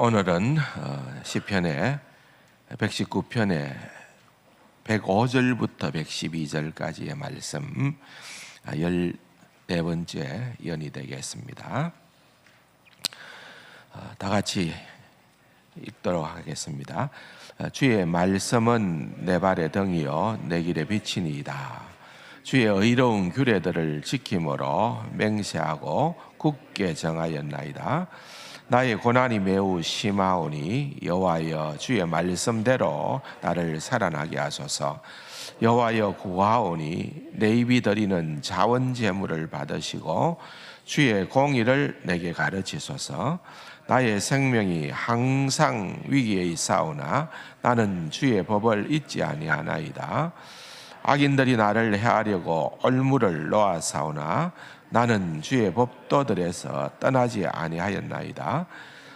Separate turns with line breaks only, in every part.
오늘은 시편의 119편의 105절부터 112절까지의 말씀 14번째 연이 되겠습니다. 다 같이 읽도록 하겠습니다. 주의 말씀은 내 발의 등이요 내 길의 빛이니이다. 주의 의로운 규례들을 지킴으로 맹세하고 굳게 정하였나이다. 나의 고난이 매우 심하오니 여호와여 주의 말씀대로 나를 살아나게 하소서. 여호와여 구하오니 내 입이 드리는 자원 제물을 받으시고 주의 공의를 내게 가르치소서. 나의 생명이 항상 위기에 있사오나 나는 주의 법을 잊지 아니하나이다. 악인들이 나를 해하려고 올무를 놓아사오나 나는 주의 법도들에서 떠나지 아니하였나이다.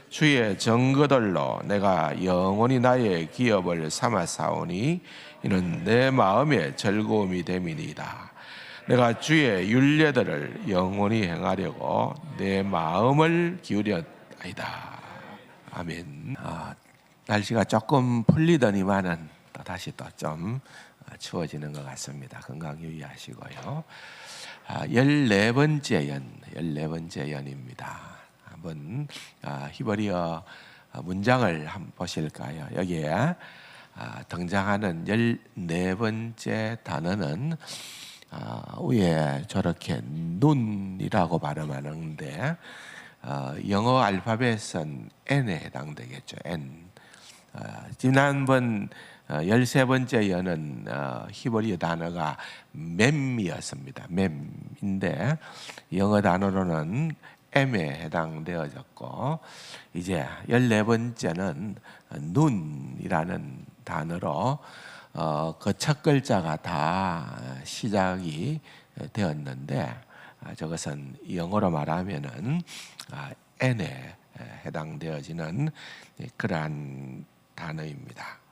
주의 정거들로 내가 영원히 나의 기업을 삼아사오니 이는 내 마음의 즐거움이 됨이니이다. 내가 주의 율례들을 영원히 행하려고 내 마음을 기울였나이다. 아멘. 날씨가 조금 풀리더니만은 또 다시 또 좀 추워지는 것 같습니다. 건강 유의하시고요. 14번째 연입니다. 한번 히브리어 문장을 한번 보실까요? 여기에 등장하는 14번째 단어는 위에 저렇게 눈이라고 발음하는데 영어 알파벳은 N에 해당되겠죠. N. 지난번 13번째 연은 히브리어 단어가 맴이었습니다. 맴인데 영어 단어로는 M에 해당되어졌고 이제 14번째는 눈이라는 단어로 그 첫 글자가 다 시작이 되었는데 저것은 영어로 말하면은 N에 해당되어지는 그러한 단어입니다.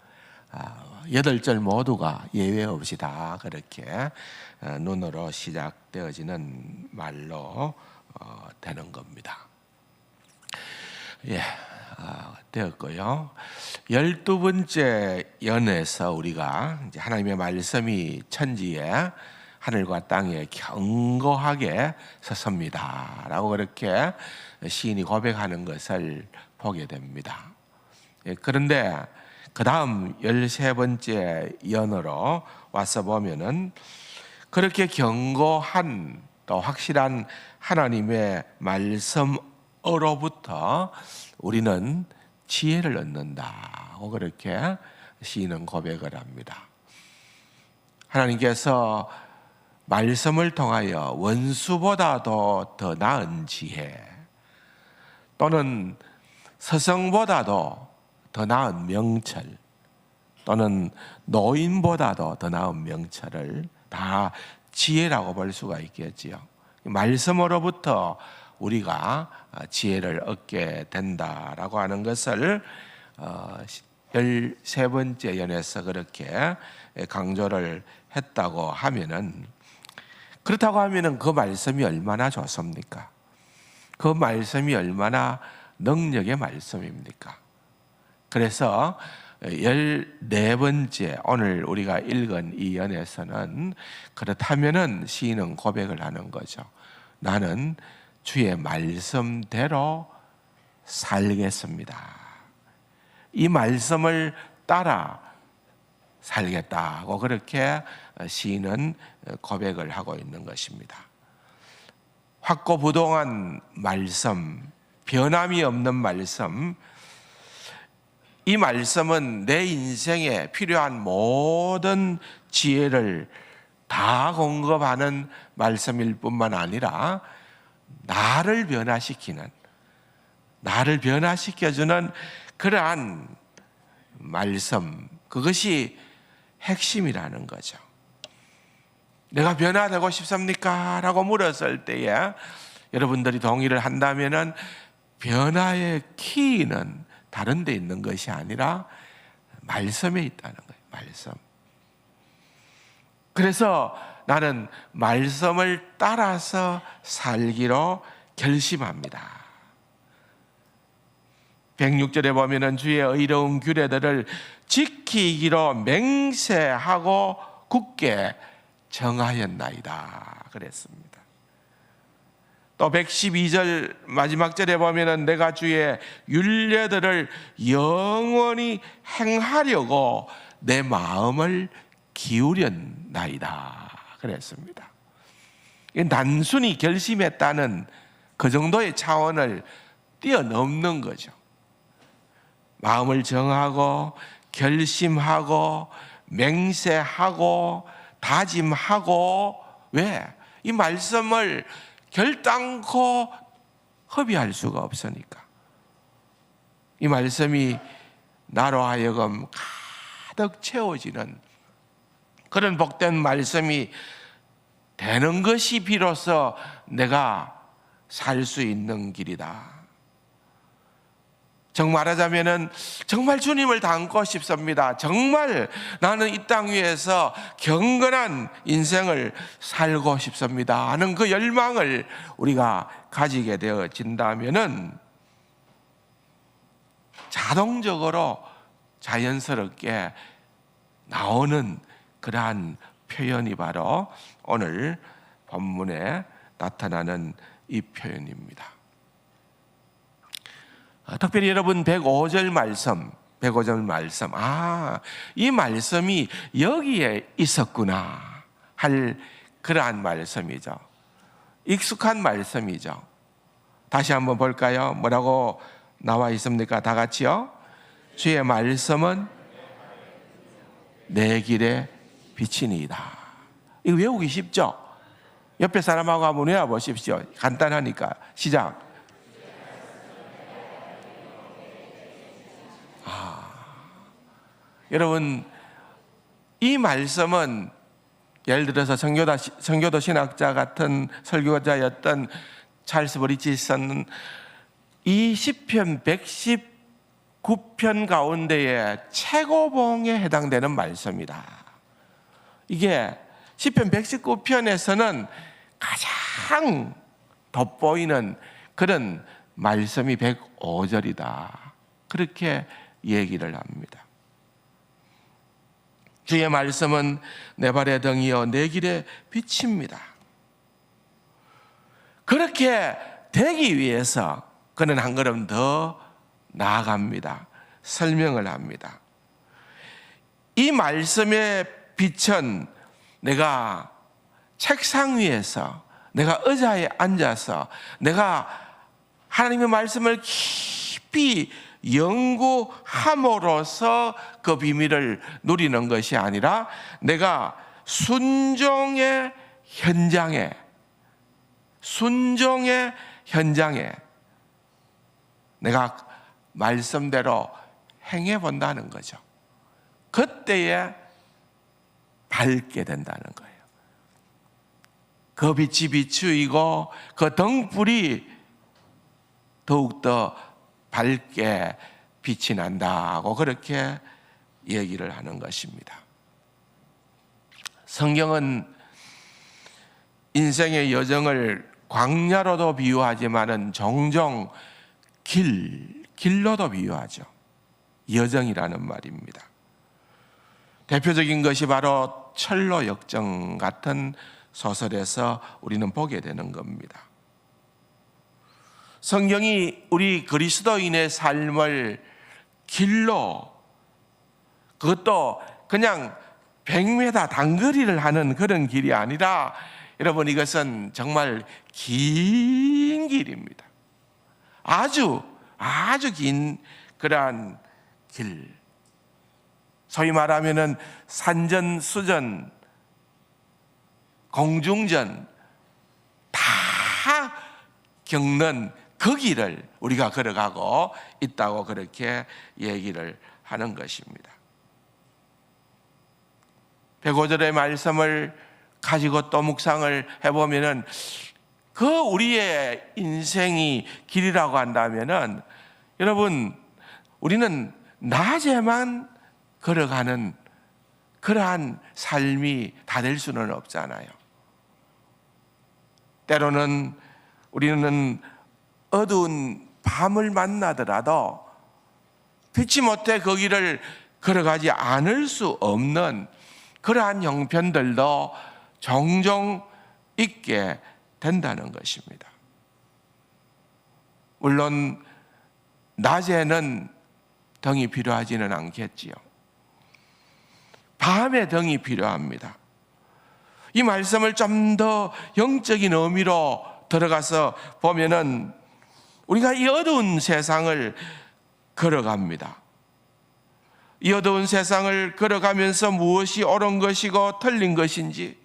8절 모두가 예외 없이 다 그렇게 눈으로 시작되어지는 말로 되는 겁니다. 되었고요. 12번째 연에서 우리가 이제 하나님의 말씀이 천지에 하늘과 땅에 견고하게 섰습니다 라고 그렇게 시인이 고백하는 것을 보게 됩니다. 그런데 그 다음 13번째 연으로 와서 보면은 그렇게 견고한 또 확실한 하나님의 말씀으로부터 우리는 지혜를 얻는다고 그렇게 시인은 고백을 합니다. 하나님께서 말씀을 통하여 원수보다도 더 나은 지혜 또는 스승보다도 더 나은 명철 또는 노인보다도 더 나은 명철을 다 지혜라고 볼 수가 있겠지요. 말씀으로부터 우리가 지혜를 얻게 된다라고 하는 것을 13번째 연에서 그렇게 강조를 했다고 하면은 그렇다고 하면은 그 말씀이 얼마나 좋습니까? 그 말씀이 얼마나 능력의 말씀입니까? 그래서 14번째 오늘 우리가 읽은 이 연에서는 그렇다면은 시인은 고백을 하는 거죠. 나는 주의 말씀대로 살겠습니다. 이 말씀을 따라 살겠다고 그렇게 시인은 고백을 하고 있는 것입니다. 확고부동한 말씀, 변함이 없는 말씀, 이 말씀은 내 인생에 필요한 모든 지혜를 다 공급하는 말씀일 뿐만 아니라 나를 변화시켜주는 그러한 말씀, 그것이 핵심이라는 거죠. 내가 변화되고 싶습니까? 라고 물었을 때에 여러분들이 동의를 한다면은 변화의 키는 다른 데 있는 것이 아니라 말씀에 있다는 거예요. 말씀. 그래서 나는 말씀을 따라서 살기로 결심합니다. 106절에 보면은 주의 의로운 규례들을 지키기로 맹세하고 굳게 정하였나이다 그랬습니다. 또 112절 마지막 절에 보면은 내가 주의 율례들을 영원히 행하려고 내 마음을 기울였나이다 그랬습니다. 단순히 결심했다는 그 정도의 차원을 뛰어넘는 거죠. 마음을 정하고 결심하고 맹세하고 다짐하고, 왜? 이 말씀을 결단코 허비할 수가 없으니까. 이 말씀이 나로 하여금 가득 채워지는 그런 복된 말씀이 되는 것이 비로소 내가 살 수 있는 길이다. 정말 말하자면은 정말 주님을 닮고 싶습니다. 정말 나는 이 땅 위에서 경건한 인생을 살고 싶습니다 하는 그 열망을 우리가 가지게 되어진다면은 자동적으로 자연스럽게 나오는 그러한 표현이 바로 오늘 본문에 나타나는 이 표현입니다. 특별히 여러분 105절 말씀, 이 말씀이 여기에 있었구나 할 그러한 말씀이죠. 익숙한 말씀이죠. 다시 한번 볼까요? 뭐라고 나와 있습니까? 다 같이요. 주의 말씀은 내 길에 빛이니이다. 이거 외우기 쉽죠? 옆에 사람하고 한번 외워보십시오. 간단하니까. 시작. 여러분, 이 말씀은 예를 들어서 청교도 신학자 같은 설교자였던 찰스 브리지스는 이 시편 119편 가운데에 최고봉에 해당되는 말씀이다. 이게 시편 119편에서는 가장 돋보이는 그런 말씀이 105절이다. 그렇게 얘기를 합니다. 주의 말씀은 내 발의 등이요 내 길의 빛입니다. 그렇게 되기 위해서 그는 한 걸음 더 나아갑니다. 설명을 합니다. 이 말씀의 빛은 내가 책상 위에서, 내가 의자에 앉아서 내가 하나님의 말씀을 깊이 연구함으로써 그 비밀을 누리는 것이 아니라 내가 순종의 현장에 내가 말씀대로 행해 본다는 거죠. 그때에 밝게 된다는 거예요. 그 빛이 비추이고 그 등불이 더욱더 밝게 빛이 난다고 그렇게 얘기를 하는 것입니다. 성경은 인생의 여정을 광야로도 비유하지만은 종종 길로도 비유하죠. 여정이라는 말입니다. 대표적인 것이 바로 철로 역정 같은 소설에서 우리는 보게 되는 겁니다. 성경이 우리 그리스도인의 삶을 길로, 그것도 그냥 100m 단거리를 하는 그런 길이 아니라, 여러분, 이것은 정말 긴 길입니다. 아주 긴 그러한 길. 소위 말하면은 산전, 수전, 공중전 다 겪는 그 길을 우리가 걸어가고 있다고 그렇게 얘기를 하는 것입니다. 105절의 말씀을 가지고 또 묵상을 해보면은 그 우리의 인생이 길이라고 한다면은, 여러분, 우리는 낮에만 걸어가는 그러한 삶이 다 될 수는 없잖아요. 때로는 우리는 어두운 밤을 만나더라도 피치 못해 그 길을 걸어가지 않을 수 없는 그러한 형편들도 종종 있게 된다는 것입니다. 물론 낮에는 등이 필요하지는 않겠지요. 밤에 등이 필요합니다. 이 말씀을 좀 더 영적인 의미로 들어가서 보면은 우리가 이 어두운 세상을 걸어갑니다. 이 어두운 세상을 걸어가면서 무엇이 옳은 것이고 틀린 것인지,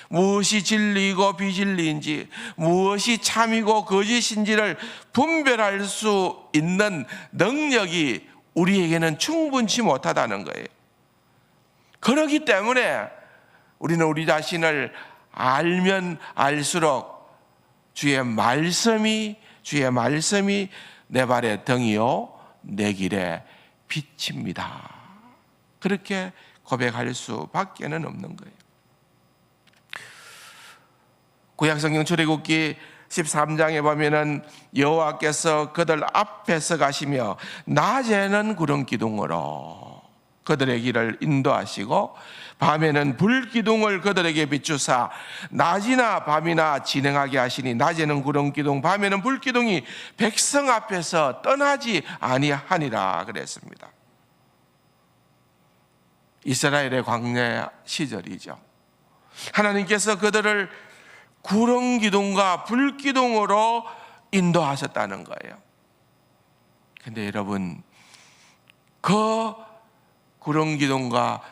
무엇이 진리이고 비진리인지, 무엇이 참이고 거짓인지를 분별할 수 있는 능력이 우리에게는 충분치 못하다는 거예요. 그렇기 때문에 우리는 우리 자신을 알면 알수록 주의 말씀이 내 발의 등이요 내 길의 빛입니다. 그렇게 고백할 수밖에는 없는 거예요. 구약성경 출애굽기 13장에 보면은 여호와께서 그들 앞에서 가시며 낮에는 구름 기둥으로 그들의 길을 인도하시고 밤에는 불 기둥을 그들에게 비추사 낮이나 밤이나 진행하게 하시니 낮에는 구름 기둥 밤에는 불 기둥이 백성 앞에서 떠나지 아니하니라 그랬습니다. 이스라엘의 광야 시절이죠. 하나님께서 그들을 구름 기둥과 불 기둥으로 인도하셨다는 거예요. 근데 여러분, 그 구름 기둥과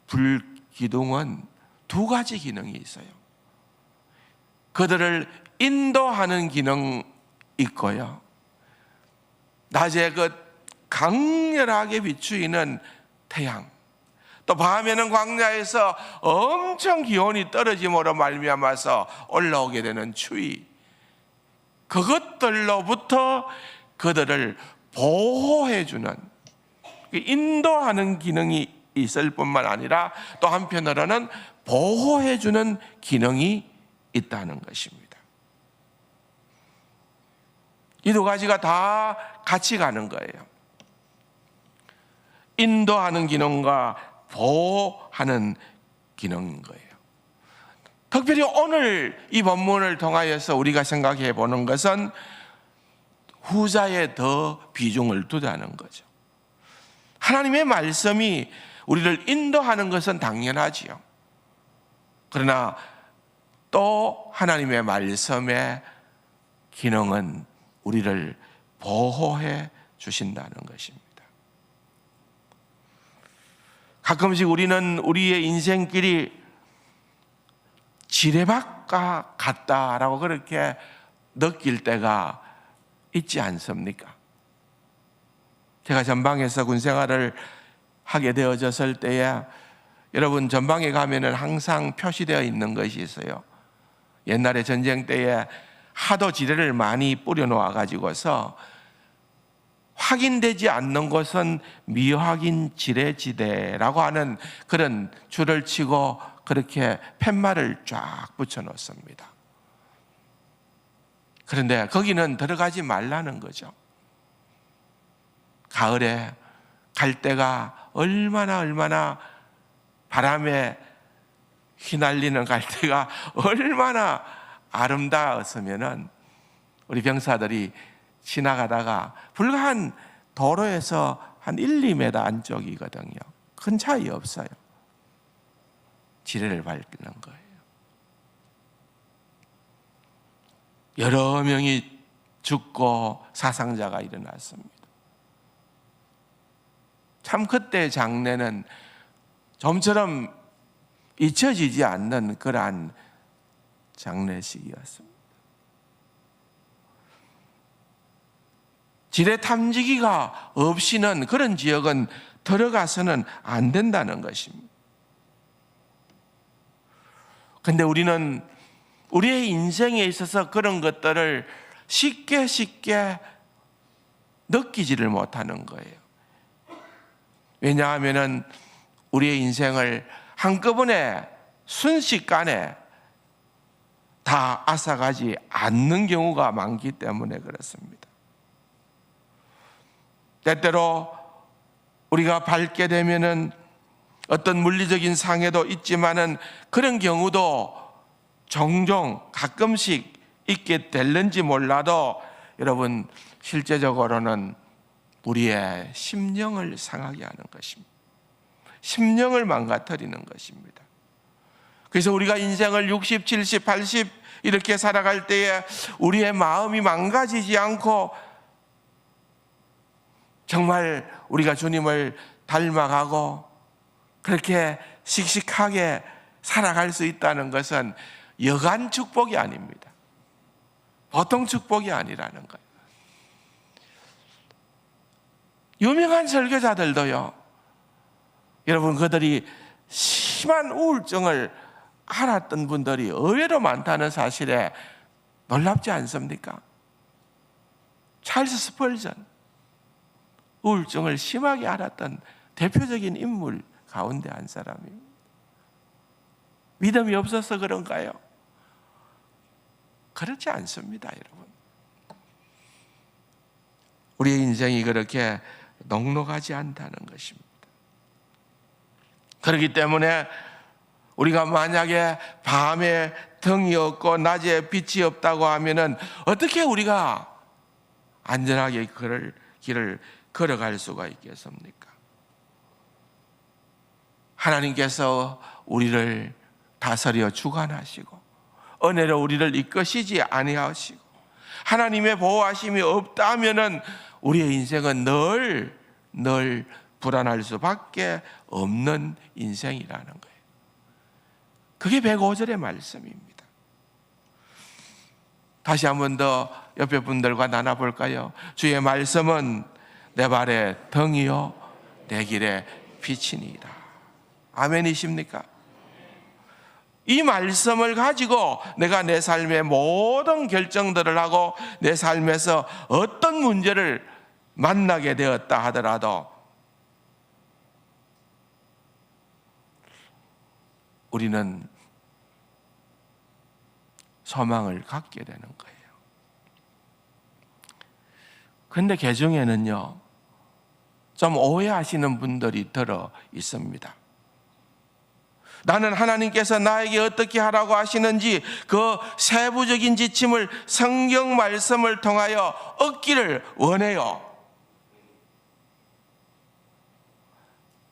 불 기둥은 두 가지 기능이 있어요. 그들을 인도하는 기능이 있고요, 낮에 그 강렬하게 비추이는 태양, 또 밤에는 광야에서 엄청 기온이 떨어짐으로 말미암아서 올라오게 되는 추위, 그것들로부터 그들을 보호해주는, 인도하는 기능이 있을 뿐만 아니라 또 한편으로는 보호해주는 기능이 있다는 것입니다. 이 두 가지가 다 같이 가는 거예요. 인도하는 기능과 보호하는 기능인 거예요. 특별히 오늘 이 본문을 통하여서 우리가 생각해 보는 것은 후자에 더 비중을 두자는 거죠. 하나님의 말씀이 우리를 인도하는 것은 당연하지요. 그러나 또 하나님의 말씀의 기능은 우리를 보호해 주신다는 것입니다. 가끔씩 우리는 우리의 인생길이 지뢰밭과 같다라고 그렇게 느낄 때가 있지 않습니까? 제가 전방에서 군 생활을 하게 되어졌을 때에 여러분, 전방에 가면은 항상 표시되어 있는 것이 있어요. 옛날에 전쟁 때에 하도 지뢰를 많이 뿌려놓아 가지고서 확인되지 않는 곳은 미확인 지뢰지대라고 하는 그런 줄을 치고 그렇게 팻말을 쫙 붙여 놓습니다. 그런데 거기는 들어가지 말라는 거죠. 가을에 갈대가 얼마나 바람에 휘날리는 갈대가 얼마나 아름다웠으면은 우리 병사들이 지나가다가 불과 한 도로에서 한 1, 2m 안쪽이거든요. 큰 차이 없어요. 지뢰를 밟는 거예요. 여러 명이 죽고 사상자가 일어났습니다. 참 그때 장례는 좀처럼 잊혀지지 않는 그러한 장례식이었습니다. 지뢰 탐지기가 없이는 그런 지역은 들어가서는 안 된다는 것입니다. 그런데 우리는 우리의 인생에 있어서 그런 것들을 쉽게 느끼지를 못하는 거예요. 왜냐하면 우리의 인생을 한꺼번에 순식간에 다 앗아가지 않는 경우가 많기 때문에 그렇습니다. 때때로 우리가 밟게 되면은 어떤 물리적인 상해도 있지만은 그런 경우도 종종 가끔씩 있게 될는지 몰라도 여러분 실제적으로는 우리의 심령을 상하게 하는 것입니다. 심령을 망가뜨리는 것입니다. 그래서 우리가 인생을 60, 70, 80 이렇게 살아갈 때에 우리의 마음이 망가지지 않고 정말 우리가 주님을 닮아가고 그렇게 씩씩하게 살아갈 수 있다는 것은 여간 축복이 아닙니다. 보통 축복이 아니라는 거예요. 유명한 설교자들도요, 여러분 그들이 심한 우울증을 앓았던 분들이 의외로 많다는 사실에 놀랍지 않습니까? 찰스 스펄전, 우울증을 심하게 앓았던 대표적인 인물 가운데 한 사람입니다. 믿음이 없어서 그런가요? 그렇지 않습니다, 여러분. 우리의 인생이 그렇게 녹록하지 않다는 것입니다. 그렇기 때문에 우리가 만약에 밤에 등이 없고 낮에 빛이 없다고 하면은 어떻게 우리가 안전하게 길을 걸어갈 수가 있겠습니까? 하나님께서 우리를 다스려 주관하시고 은혜로 우리를 이끄시지 아니하시고 하나님의 보호하심이 없다면은 우리의 인생은 늘 불안할 수밖에 없는 인생이라는 거예요. 그게 105절의 말씀입니다. 다시 한 번 더 옆에 분들과 나눠볼까요? 주의 말씀은 내 발의 등이요 내 길의 빛이니이다. 아멘이십니까? 이 말씀을 가지고 내가 내 삶의 모든 결정들을 하고 내 삶에서 어떤 문제를 만나게 되었다 하더라도 우리는 소망을 갖게 되는 거예요. 그런데 그 중에는요, 좀 오해하시는 분들이 들어 있습니다. 나는 하나님께서 나에게 어떻게 하라고 하시는지 그 세부적인 지침을 성경 말씀을 통하여 얻기를 원해요.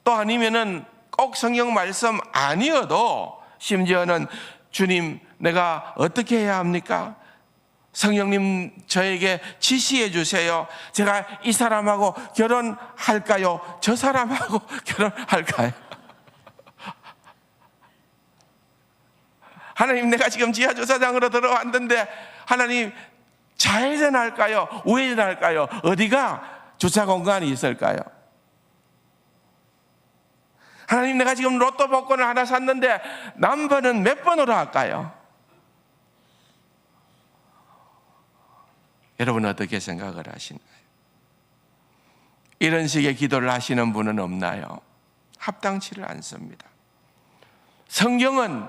또 아니면은 꼭 성경 말씀 아니어도 심지어는 주님 내가 어떻게 해야 합니까? 성령님 저에게 지시해 주세요. 제가 이 사람하고 결혼할까요? 저 사람하고 결혼할까요? 하나님 내가 지금 지하주차장으로 들어왔는데 하나님 좌회전할까요? 우회전할까요? 어디가 주차 공간이 있을까요? 하나님 내가 지금 로또 복권을 하나 샀는데 넘버는 몇 번으로 할까요? 여러분 어떻게 생각을 하시나요? 이런 식의 기도를 하시는 분은 없나요? 합당치를 않습니다. 성경은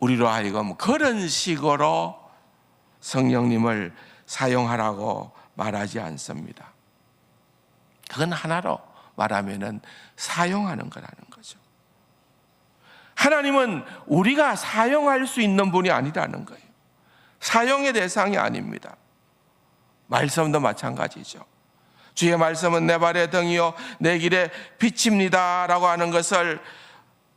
우리로 하여금 그런 식으로 성령님을 사용하라고 말하지 않습니다. 그건 하나로 말하면은 사용하는 거라는 거죠. 하나님은 우리가 사용할 수 있는 분이 아니라는 거예요. 사용의 대상이 아닙니다. 말씀도 마찬가지죠. 주의 말씀은 내 발의 등이요 내 길의 빛입니다 라고 하는 것을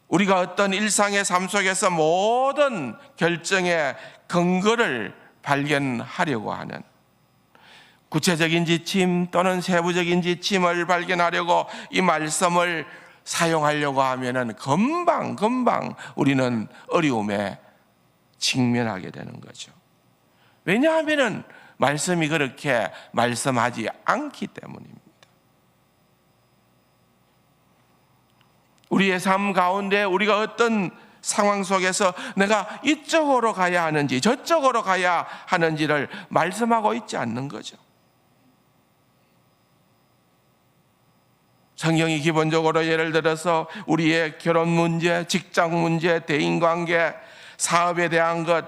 우리가 어떤 일상의 삶 속에서 모든 결정의 근거를 발견하려고 하는 구체적인 지침 또는 세부적인 지침을 발견하려고 이 말씀을 사용하려고 하면은 금방 우리는 어려움에 직면하게 되는 거죠. 왜냐하면은 말씀이 그렇게 말씀하지 않기 때문입니다. 우리의 삶 가운데 우리가 어떤 상황 속에서 내가 이쪽으로 가야 하는지 저쪽으로 가야 하는지를 말씀하고 있지 않는 거죠. 성경이 기본적으로 예를 들어서 우리의 결혼 문제, 직장 문제, 대인관계, 사업에 대한 것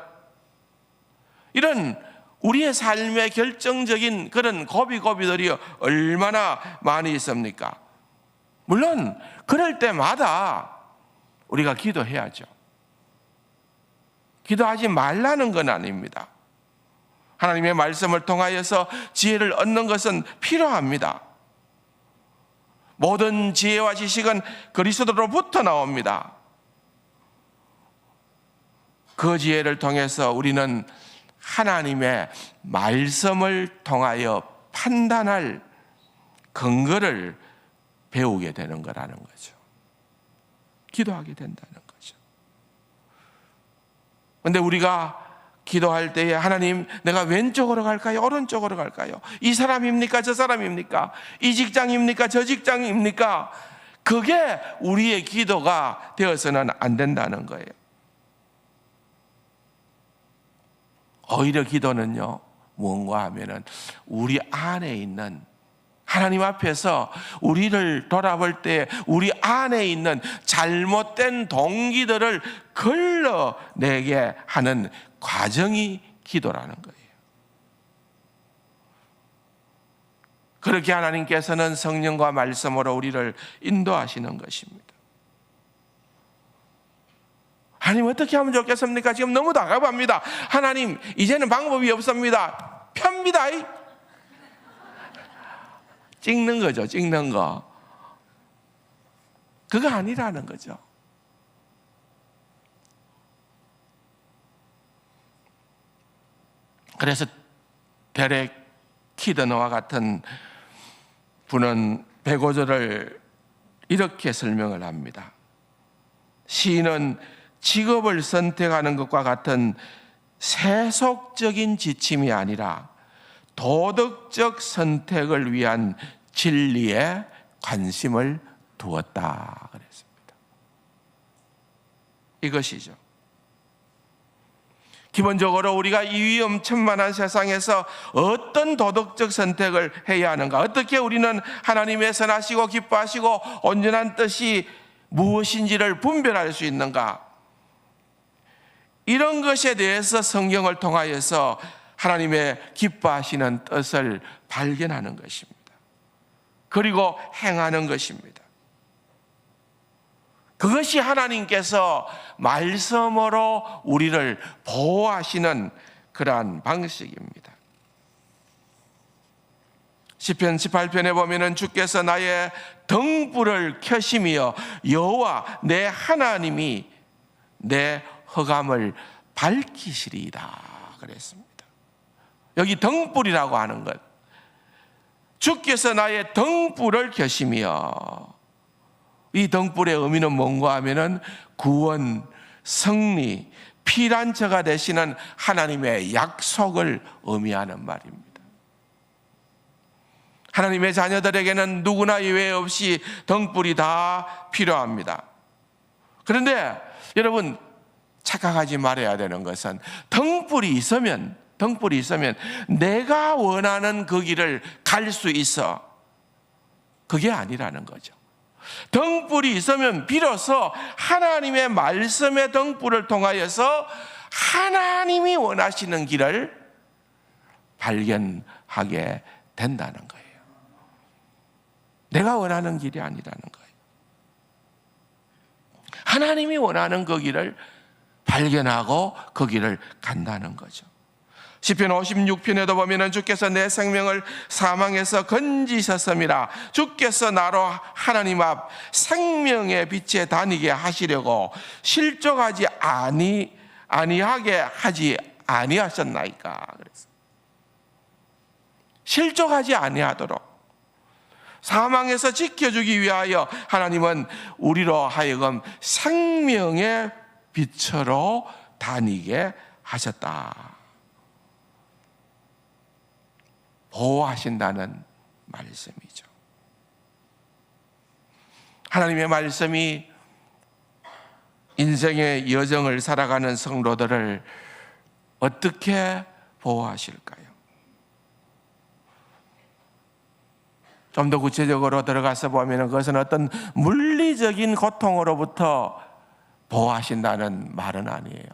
이런 우리의 삶의 결정적인 그런 고비고비들이 얼마나 많이 있습니까? 물론 그럴 때마다 우리가 기도해야죠. 기도하지 말라는 건 아닙니다. 하나님의 말씀을 통하여서 지혜를 얻는 것은 필요합니다. 모든 지혜와 지식은 그리스도로부터 나옵니다. 그 지혜를 통해서 우리는 하나님의 말씀을 통하여 판단할 근거를 배우게 되는 거라는 거죠. 기도하게 된다는 거죠. 그런데 우리가 기도할 때에 하나님, 내가 왼쪽으로 갈까요? 오른쪽으로 갈까요? 이 사람입니까? 저 사람입니까? 이 직장입니까? 저 직장입니까? 그게 우리의 기도가 되어서는 안 된다는 거예요. 오히려 기도는요, 무언가 하면은 우리 안에 있는 하나님 앞에서 우리를 돌아볼 때 우리 안에 있는 잘못된 동기들을 걸러내게 하는 과정이 기도라는 거예요. 그렇게 하나님께서는 성령과 말씀으로 우리를 인도하시는 것입니다. 하나님 어떻게 하면 좋겠습니까? 지금 너무 다급합니다. 하나님 이제는 방법이 없습니다. 펴니다. 찍는 거죠. 찍는 거. 그거 아니라는 거죠. 그래서 데렉 키드너와 같은 분은 105절을 이렇게 설명을 합니다. 시인은 직업을 선택하는 것과 같은 세속적인 지침이 아니라 도덕적 선택을 위한 진리에 관심을 두었다 그랬습니다. 이것이죠. 기본적으로 우리가 이 위험천만한 세상에서 어떤 도덕적 선택을 해야 하는가, 어떻게 우리는 하나님의 선하시고 기뻐하시고 온전한 뜻이 무엇인지를 분별할 수 있는가, 이런 것에 대해서 성경을 통하여서 하나님의 기뻐하시는 뜻을 발견하는 것입니다. 그리고 행하는 것입니다. 그것이 하나님께서 말씀으로 우리를 보호하시는 그러한 방식입니다. 시편 18편에 보면은 주께서 나의 등불을 켜시며 여호와 내 하나님이 내 흑암을 밝히시리이다 그랬습니다. 여기 등불이라고 하는 것, 주께서 나의 등불을 켜시며, 이 등불의 의미는 뭔가 하면은 구원, 승리, 피난처가 되시는 하나님의 약속을 의미하는 말입니다. 하나님의 자녀들에게는 누구나 예외 없이 등불이 다 필요합니다. 그런데 여러분 착각하지 말아야 되는 것은 등불이 있으면 내가 원하는 그 길을 갈 수 있어, 그게 아니라는 거죠. 등불이 있으면 비로소 하나님의 말씀의 등불을 통하여서 하나님이 원하시는 길을 발견하게 된다는 거예요. 내가 원하는 길이 아니라는 거예요. 하나님이 원하는 그 길을 발견하고 그 길을 간다는 거죠. 시편 56편에도 보면은 주께서 내 생명을 사망에서 건지셨음이라, 주께서 나로 하나님 앞 생명의 빛에 다니게 하시려고 실족하지 아니하게 하지 아니하셨나이까. 그래서 실족하지 아니하도록 사망에서 지켜주기 위하여 하나님은 우리로 하여금 생명의 빛으로 다니게 하셨다. 보호하신다는 말씀이죠. 하나님의 말씀이 인생의 여정을 살아가는 성도들을 어떻게 보호하실까요? 좀 더 구체적으로 들어가서 보면 그것은 어떤 물리적인 고통으로부터 보호하신다는 말은 아니에요.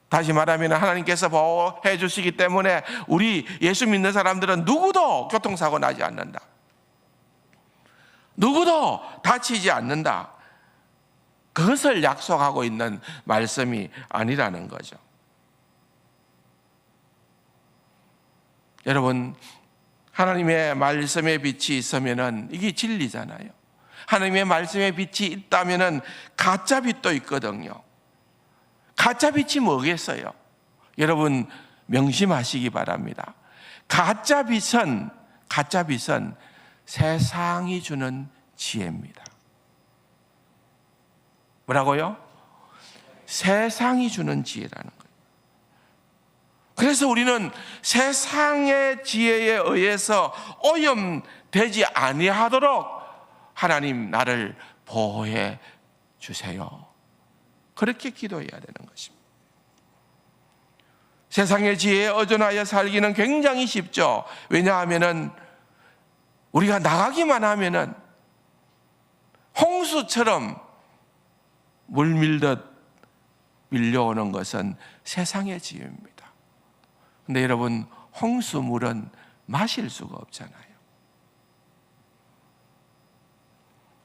다시 말하면 하나님께서 보호해 주시기 때문에 우리 예수 믿는 사람들은 누구도 교통사고 나지 않는다. 누구도 다치지 않는다. 그것을 약속하고 있는 말씀이 아니라는 거죠. 여러분, 하나님의 말씀의 빛이 있으면은 이게 진리잖아요. 하나님의 말씀의 빛이 있다면은 가짜 빛도 있거든요. 가짜 빛이 뭐겠어요? 여러분 명심하시기 바랍니다. 가짜 빛은 세상이 주는 지혜입니다. 뭐라고요? 세상이 주는 지혜라는 거예요. 그래서 우리는 세상의 지혜에 의해서 오염되지 아니하도록 하나님 나를 보호해 주세요. 그렇게 기도해야 되는 것입니다. 세상의 지혜에 의존하여 살기는 굉장히 쉽죠. 왜냐하면은 우리가 나가기만 하면은 홍수처럼 물밀듯 밀려오는 것은 세상의 지혜입니다. 근데 여러분, 홍수물은 마실 수가 없잖아요.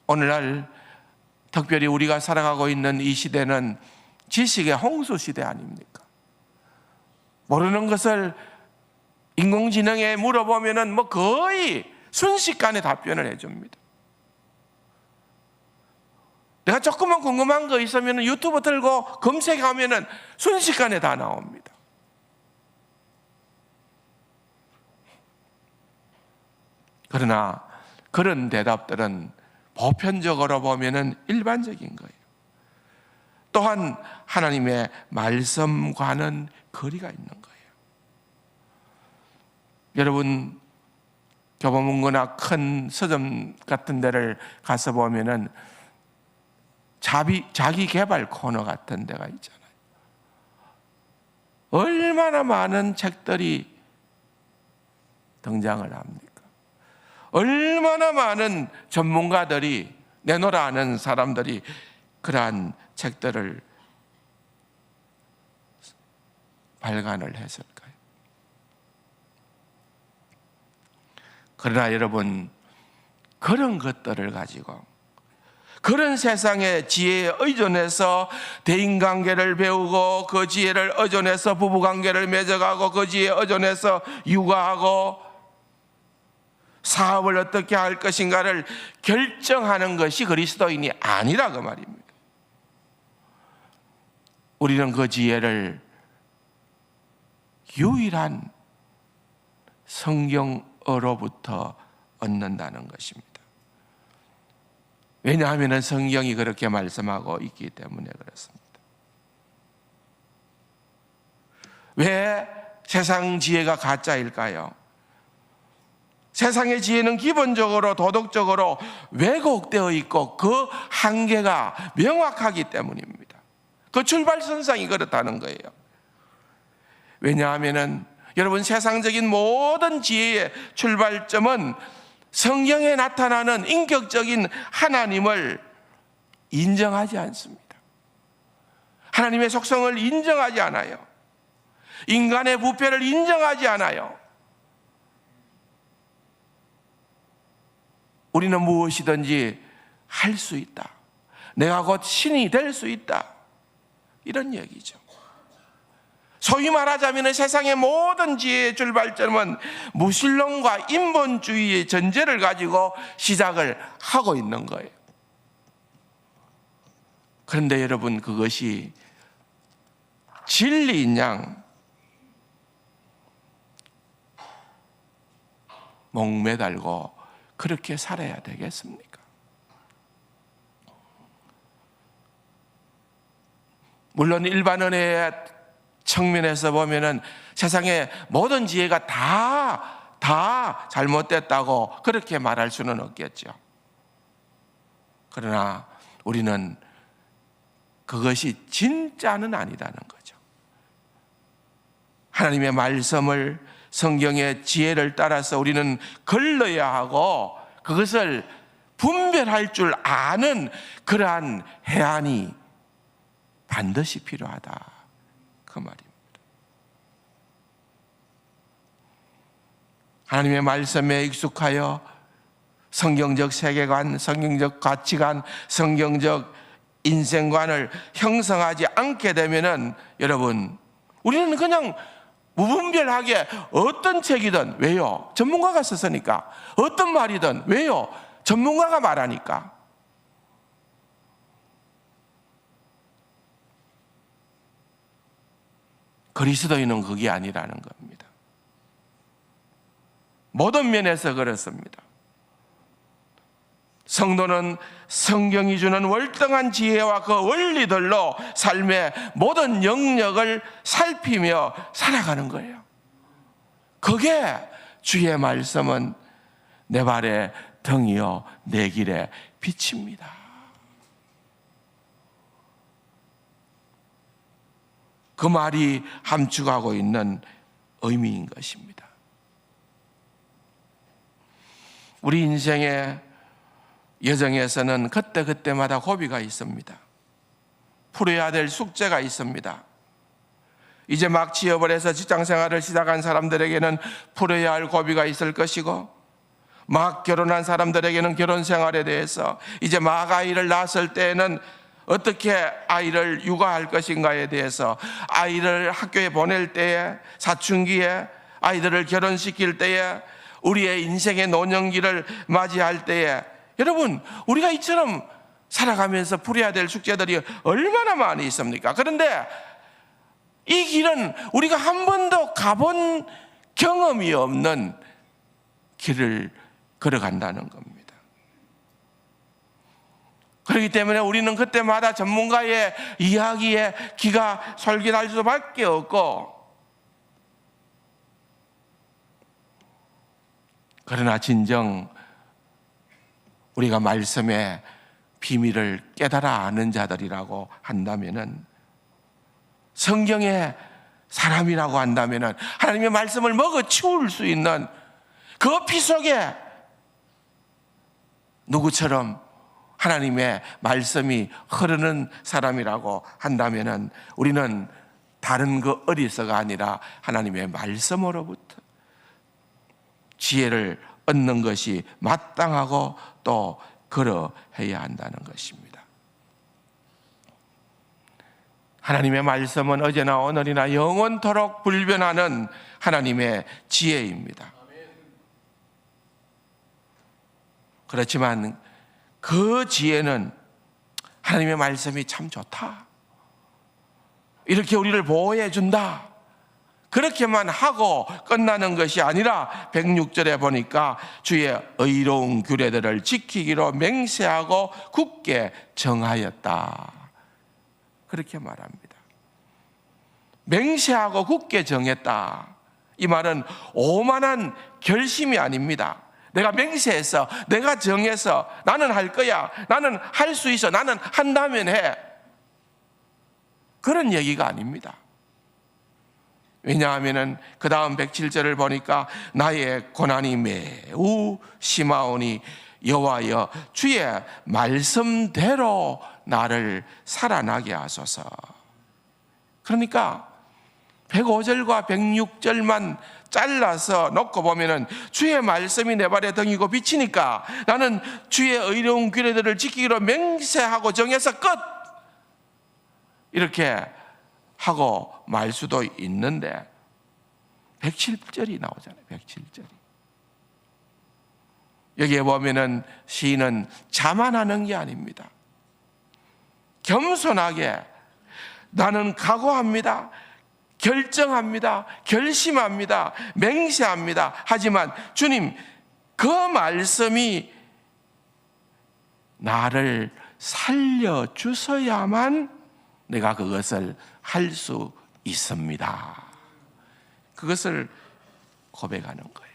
오늘날 특별히 우리가 살아가고 있는 이 시대는 지식의 홍수 시대 아닙니까? 모르는 것을 인공지능에 물어보면은 뭐 거의 순식간에 답변을 해줍니다. 내가 조금만 궁금한 거 있으면 유튜브 틀고 검색하면은 순식간에 다 나옵니다. 그러나 그런 대답들은 보편적으로 보면은 일반적인 거예요. 또한 하나님의 말씀과는 거리가 있는 거예요. 여러분, 교보문고나 큰 서점 같은 데를 가서 보면은 자기 개발 코너 같은 데가 있잖아요. 얼마나 많은 책들이 등장을 합니까? 얼마나 많은 전문가들이, 내놓으라 하는 사람들이 그러한 책들을 발간을 했을까요? 그러나 여러분, 그런 것들을 가지고, 그런 세상의 지혜에 의존해서 대인관계를 배우고, 그 지혜를 의존해서 부부관계를 맺어가고, 그 지혜에 의존해서 육아하고 사업을 어떻게 할 것인가를 결정하는 것이 그리스도인이 아니라 그 말입니다. 우리는 그 지혜를 유일한 성경으로부터 얻는다는 것입니다. 왜냐하면 성경이 그렇게 말씀하고 있기 때문에 그렇습니다. 왜 세상 지혜가 가짜일까요? 세상의 지혜는 기본적으로 도덕적으로 왜곡되어 있고 그 한계가 명확하기 때문입니다. 그 출발선상이 그렇다는 거예요. 왜냐하면 여러분, 세상적인 모든 지혜의 출발점은 성경에 나타나는 인격적인 하나님을 인정하지 않습니다. 하나님의 속성을 인정하지 않아요. 인간의 부패를 인정하지 않아요. 우리는 무엇이든지 할 수 있다. 내가 곧 신이 될 수 있다. 이런 얘기죠. 소위 말하자면 세상의 모든 지혜의 출발점은 무신론과 인본주의의 전제를 가지고 시작을 하고 있는 거예요. 그런데 여러분, 그것이 진리인 양 목매달고 그렇게 살아야 되겠습니까? 물론 일반 은혜의 측면에서 보면은 세상의 모든 지혜가 다 잘못됐다고 그렇게 말할 수는 없겠죠. 그러나 우리는 그것이 진짜는 아니라는 거죠. 하나님의 말씀을, 성경의 지혜를 따라서 우리는 걸러야 하고 그것을 분별할 줄 아는 그러한 해안이 반드시 필요하다. 그 그 말입니다. 하나님의 말씀에 익숙하여 성경적 세계관, 성경적 가치관, 성경적 인생관을 형성하지 않게 되면은 여러분, 우리는 그냥 무분별하게 어떤 책이든, 왜요? 전문가가 썼으니까. 어떤 말이든, 왜요? 전문가가 말하니까. 그리스도인은 그게 아니라는 겁니다. 모든 면에서 그렇습니다. 성도는 성경이 주는 월등한 지혜와 그 원리들로 삶의 모든 영역을 살피며 살아가는 거예요. 그게 주의 말씀은 내 발의 등이요 내 길의 빛입니다. 그 말이 함축하고 있는 의미인 것입니다. 우리 인생의 여정에서는 그때그때마다 고비가 있습니다. 풀어야 될 숙제가 있습니다. 이제 막 취업을 해서 직장생활을 시작한 사람들에게는 풀어야 할 고비가 있을 것이고, 막 결혼한 사람들에게는 결혼생활에 대해서, 이제 막 아이를 낳았을 때에는 어떻게 아이를 육아할 것인가에 대해서, 아이를 학교에 보낼 때에, 사춘기에, 아이들을 결혼시킬 때에, 우리의 인생의 노년기를 맞이할 때에, 여러분, 우리가 이처럼 살아가면서 풀어야 될 숙제들이 얼마나 많이 있습니까? 그런데 이 길은 우리가 한 번도 가본 경험이 없는 길을 걸어간다는 겁니다. 그렇기 때문에 우리는 그때마다 전문가의 이야기에 귀가 솔깃할 수밖에 없고, 그러나 진정 우리가 말씀의 비밀을 깨달아 아는 자들이라고 한다면은, 성경의 사람이라고 한다면은, 하나님의 말씀을 먹어 치울 수 있는 그 피 속에 누구처럼 하나님의 말씀이 흐르는 사람이라고 한다면은, 우리는 다른 그 어리서가 아니라 하나님의 말씀으로부터 지혜를 얻는 것이 마땅하고 또 그러해야 한다는 것입니다. 하나님의 말씀은 어제나 오늘이나 영원토록 불변하는 하나님의 지혜입니다. 그렇지만 그 지혜는 하나님의 말씀이 참 좋다, 이렇게 우리를 보호해 준다, 그렇게만 하고 끝나는 것이 아니라 106절에 보니까 주의 의로운 규례들을 지키기로 맹세하고 굳게 정하였다, 그렇게 말합니다. 맹세하고 굳게 정했다, 이 말은 오만한 결심이 아닙니다. 내가 맹세해서, 내가 정해서 나는 할 거야, 나는 할 수 있어, 나는 한다면 해, 그런 얘기가 아닙니다. 왜냐하면 그 다음 107절을 보니까 나의 고난이 매우 심하오니 여호와여 주의 말씀대로 나를 살아나게 하소서. 그러니까 105절과 106절만 잘라서 놓고 보면은 주의 말씀이 내 발의 등이고 빛이니까 나는 주의 의로운 규례들을 지키기로 맹세하고 정해서 끝, 이렇게 하고 말 수도 있는데 107절이 나오잖아요. 107절이. 여기에 보면은 시인은 자만하는 게 아닙니다. 겸손하게 나는 각오합니다, 결정합니다, 결심합니다, 맹세합니다. 하지만 주님, 그 말씀이 나를 살려주셔야만 내가 그것을 할 수 있습니다. 그것을 고백하는 거예요.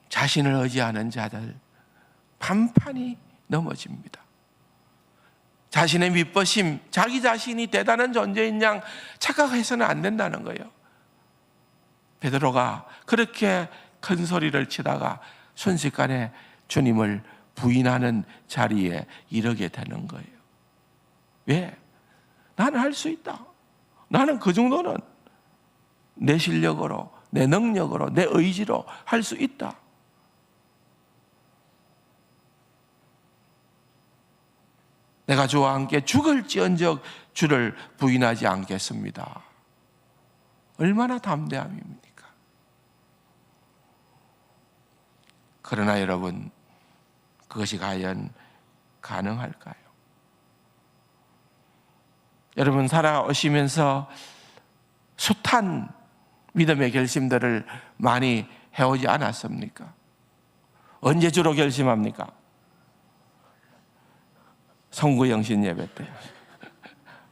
자신을 의지하는 자들 판판이 넘어집니다. 자신의 믿버심, 자기 자신이 대단한 존재인 양 착각해서는 안 된다는 거예요. 베드로가 그렇게 큰 소리를 치다가 순식간에 주님을 부인하는 자리에 이르게 되는 거예요. 왜? 나는 할 수 있다. 나는 그 정도는 내 실력으로, 내 능력으로, 내 의지로 할 수 있다. 내가 주와 함께 죽을지언정 주를 부인하지 않겠습니다. 얼마나 담대함입니까? 그러나 여러분, 그것이 과연 가능할까요? 여러분, 살아오시면서 숱한 믿음의 결심들을 많이 해오지 않았습니까? 언제 주로 결심합니까? 성구영신 예배 때.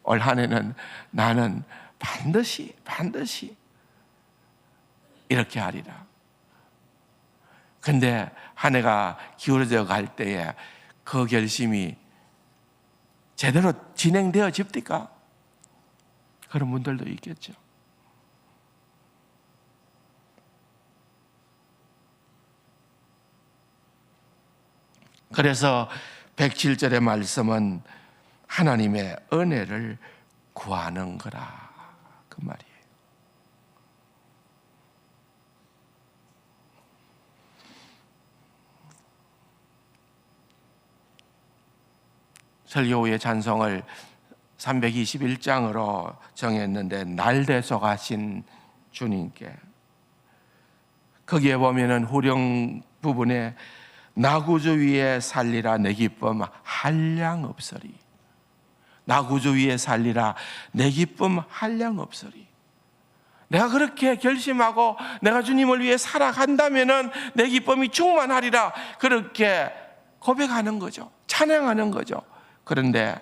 올 한 해는 나는 반드시 이렇게 하리라. 근데 한 해가 기울어져 갈 때에 그 결심이 제대로 진행되어집니까? 그런 분들도 있겠죠. 그래서 107절의 말씀은 하나님의 은혜를 구하는 거라, 그 말이에요. 설교 후에 찬송을 321장으로 정했는데, 날대속하신 주님께, 거기에 보면은 후령 부분에 나 구주 위에 살리라 내 기쁨 한량 없으리. 나 구주 위에 살리라 내 기쁨 한량 없으리. 내가 그렇게 결심하고 내가 주님을 위해 살아간다면은 내 기쁨이 충만하리라, 그렇게 고백하는 거죠. 찬양하는 거죠. 그런데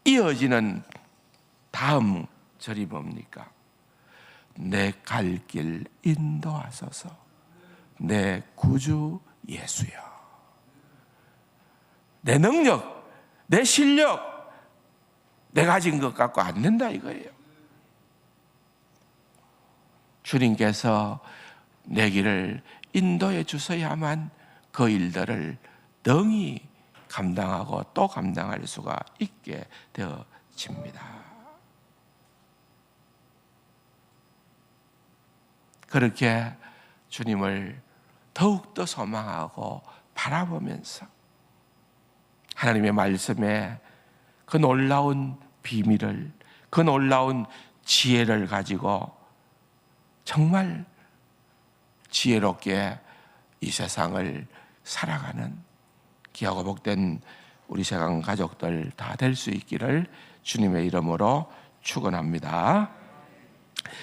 이어지는 다음 절이 뭡니까? 내 갈 길 인도하소서 내 구주 예수여. 내 능력, 내 실력, 내가 가진 것 갖고 안 된다 이거예요. 주님께서 내 길을 인도해 주셔야만 그 일들을 능히 감당하고 또 감당할 수가 있게 되어집니다. 그렇게 주님을 더욱더 소망하고 바라보면서 하나님의 말씀에 그 놀라운 비밀을, 그 놀라운 지혜를 가지고 정말 지혜롭게 이 세상을 살아가는 귀하고 복된 우리 세상 가족들 다 될 수 있기를 주님의 이름으로 축원합니다.